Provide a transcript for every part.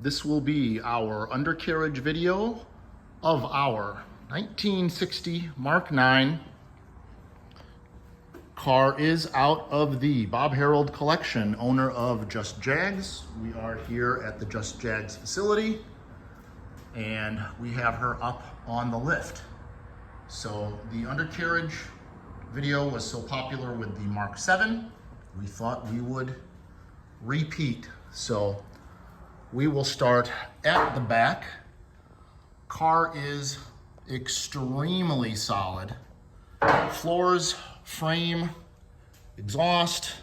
This will be our undercarriage video of our 1960 Mark 9. Car is out of the Bob Harold collection, owner of Just Jags. We are here at the Just Jags facility and we have her up on the lift. So the undercarriage video was so popular with the Mark 7, we thought we would repeat. So we will start at the back. Car is extremely solid. Floors, frame, exhaust.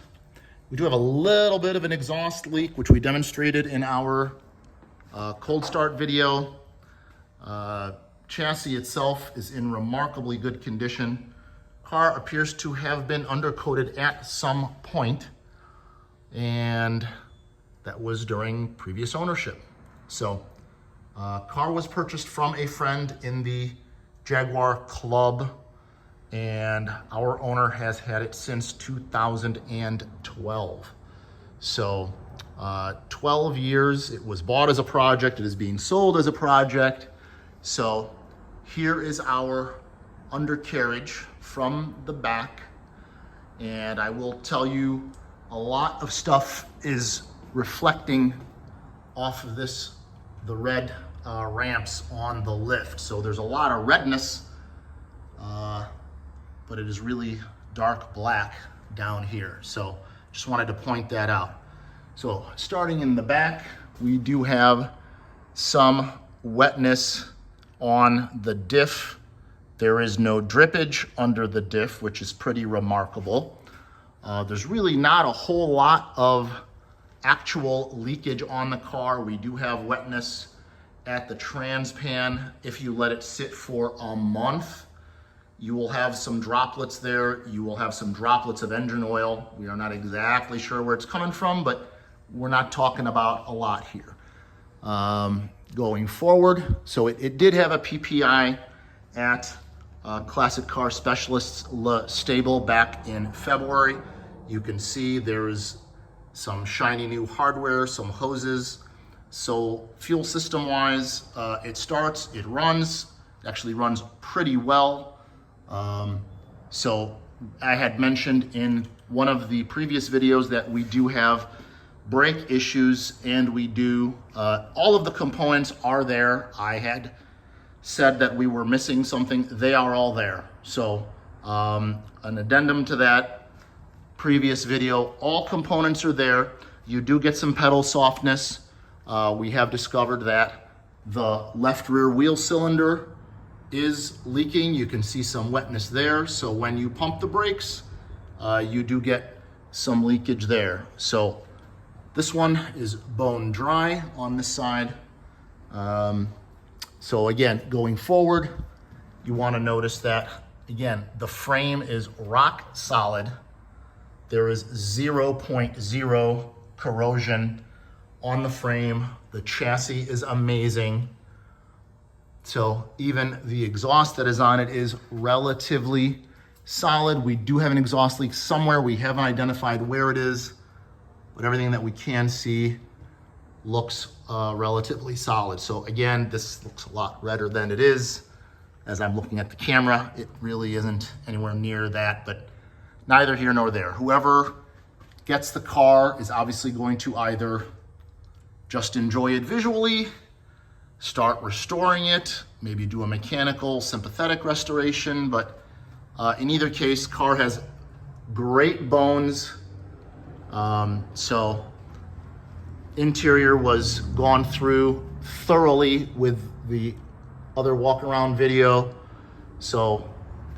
We do have a little bit of an exhaust leak, which we demonstrated in our cold start video. Chassis itself is in remarkably good condition. Car appears to have been undercoated at some point, and that was during previous ownership. So car was purchased from a friend in the Jaguar Club, and our owner has had it since 2012. So 12 years. It was bought as a project. It is being sold as a project. So here is our undercarriage from the back. And I will tell you, a lot of stuff is reflecting off of this, the red ramps on the lift. So there's a lot of redness, but it is really dark black down here. So just wanted to point that out. So starting in the back, we do have some wetness on the diff. There is no drippage under the diff, which is pretty remarkable. There's really not a whole lot of actual leakage on the car. We do have wetness at the trans pan. If you let it sit for a month, you will have some droplets there. You will have some droplets of engine oil. We are not exactly sure where it's coming from, but we're not talking about a lot here. Going forward, so it did have a PPI at Classic Car Specialists stable back in February. You can see there is some shiny new hardware, some hoses. So fuel system wise, it starts, it runs, it actually runs pretty well. So I had mentioned in one of the previous videos that we do have brake issues, and we do, all of the components are there. I had said that we were missing something. They are all there. So an addendum to that previous video, all components are there. You do get some pedal softness. We have discovered that the left rear wheel cylinder is leaking. You can see some wetness there. So when you pump the brakes, you do get some leakage there. So this one is bone dry on this side. So again, going forward, you want to notice that, again, the frame is rock solid. There is 0.0 corrosion on the frame. The chassis is amazing. So even the exhaust that is on it is relatively solid. We do have an exhaust leak somewhere. We haven't identified where it is, but everything that we can see looks relatively solid. So again, this looks a lot redder than it is. As I'm looking at the camera, it really isn't anywhere near that, but neither here nor there. Whoever gets the car is obviously going to either just enjoy it visually, start restoring it, maybe do a mechanical sympathetic restoration, but in either case, car has great bones. So interior was gone through thoroughly with the other walk around video. So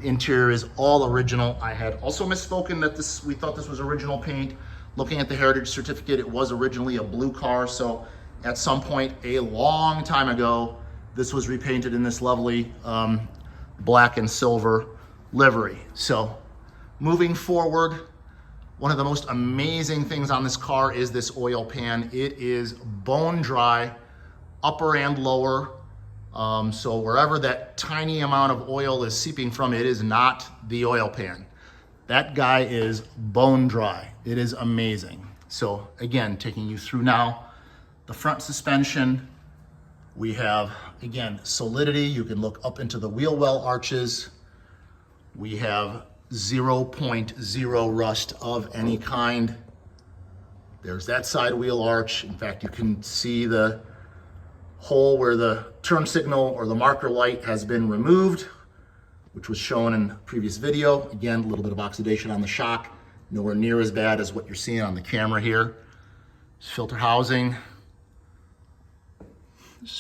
interior is all original. I had also misspoken that we thought this was original paint. Looking at the heritage certificate, it was originally a blue car. So at some point a long time ago, this was repainted in this lovely black and silver livery. So moving forward, one of the most amazing things on this car is this oil pan. It is bone dry, upper and lower. So wherever that tiny amount of oil is seeping from, it is not the oil pan. That guy is bone dry. It is amazing. So again, taking you through now the front suspension. We have, again, solidity. You can look up into the wheel well arches. We have 0.0 rust of any kind. There's that side wheel arch. In fact, you can see the hole where the turn signal or the marker light has been removed, which was shown in a previous video. Again, a little bit of oxidation on the shock, nowhere near as bad as what you're seeing on the camera here. Filter housing,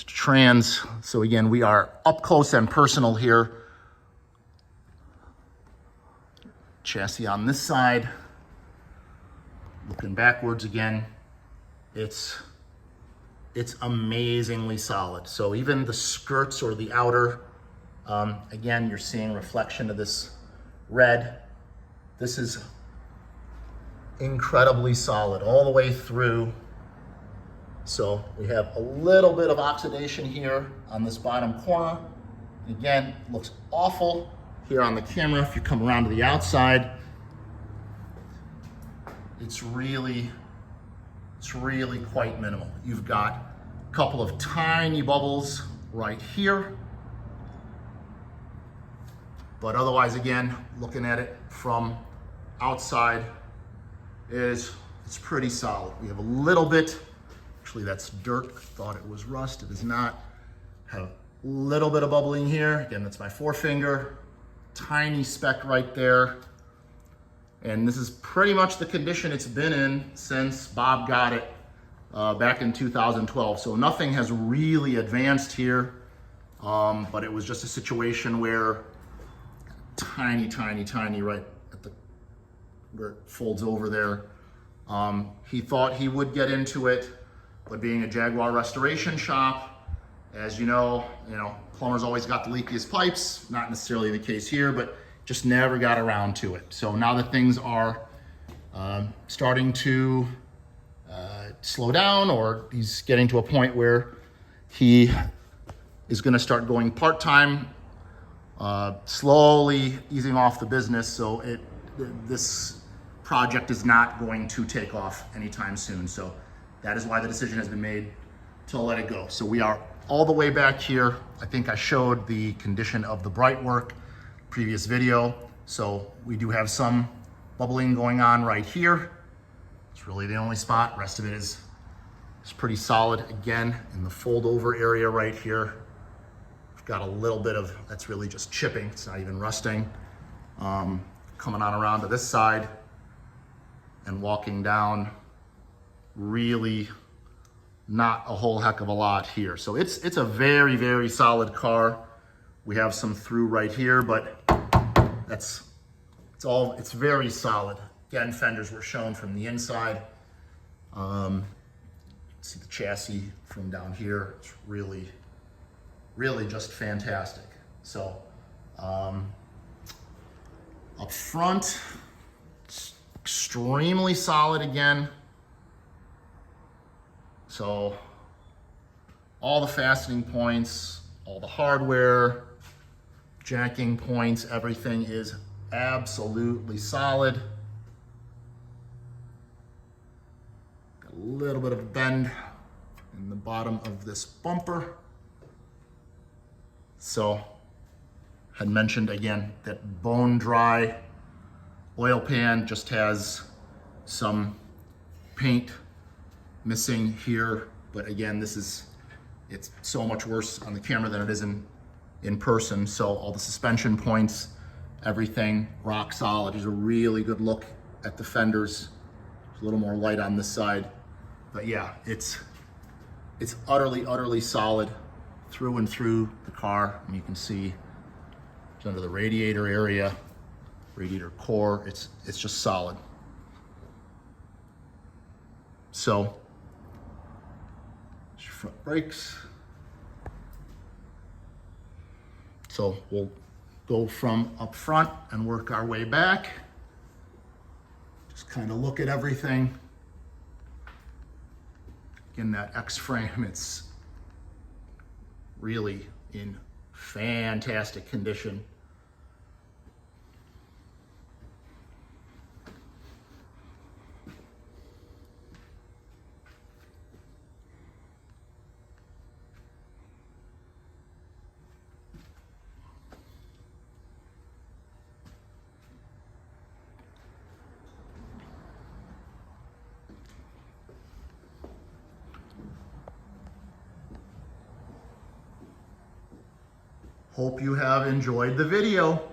trans. So again, we are up close and personal here. Chassis on this side. Looking backwards again, it's amazingly solid. So even the skirts or the outer, again, you're seeing reflection of this red. This is incredibly solid all the way through. So we have a little bit of oxidation here on this bottom corner. Again, looks awful here on the camera. If you come around to the outside, it's really quite minimal. You've got a couple of tiny bubbles right here. But otherwise, again, looking at it from outside, it's pretty solid. We have a little bit, actually that's dirt. I thought it was rust, it is not. Have a little bit of bubbling here. Again, that's my forefinger. Tiny speck right there. And this is pretty much the condition it's been in since Bob got it back in 2012. So nothing has really advanced here, but it was just a situation where tiny right at the where it folds over there. He thought he would get into it, but being a Jaguar restoration shop, as you know, plumbers always got the leakiest pipes. Not necessarily the case here, but just never got around to it. So now that things are starting to slow down, or he's getting to a point where he is going to start going part-time, slowly easing off the business. So this project is not going to take off anytime soon. So that is why the decision has been made to let it go. So we are all the way back here. I think I showed the condition of the bright work previous video. So we do have some bubbling going on right here. It's really the only spot. Rest of it is pretty solid. Again, in the fold over area right here, we've got a little bit of, that's really just chipping. It's not even rusting. Coming on around to this side and walking down, really not a whole heck of a lot here. So it's a very solid car. We have some through right here, but it's very solid. Again, fenders were shown from the inside. See the chassis from down here. It's really just fantastic. So up front, it's extremely solid again. So all the fastening points, all the hardware, jacking points, everything is absolutely solid. Got a little bit of a bend in the bottom of this bumper. So, had mentioned again that bone dry oil pan just has some paint missing here, but again, it's so much worse on the camera than it is in person. So all the suspension points, everything rock solid. Here's a really good look at the fenders. There's a little more light on this side, but yeah, it's utterly solid through and through the car. And you can see it's under the radiator area, radiator core. It's just solid. So front brakes. So we'll go from up front and work our way back. Just kind of look at everything. Again, that X-frame, it's really in fantastic condition. Hope you have enjoyed the video.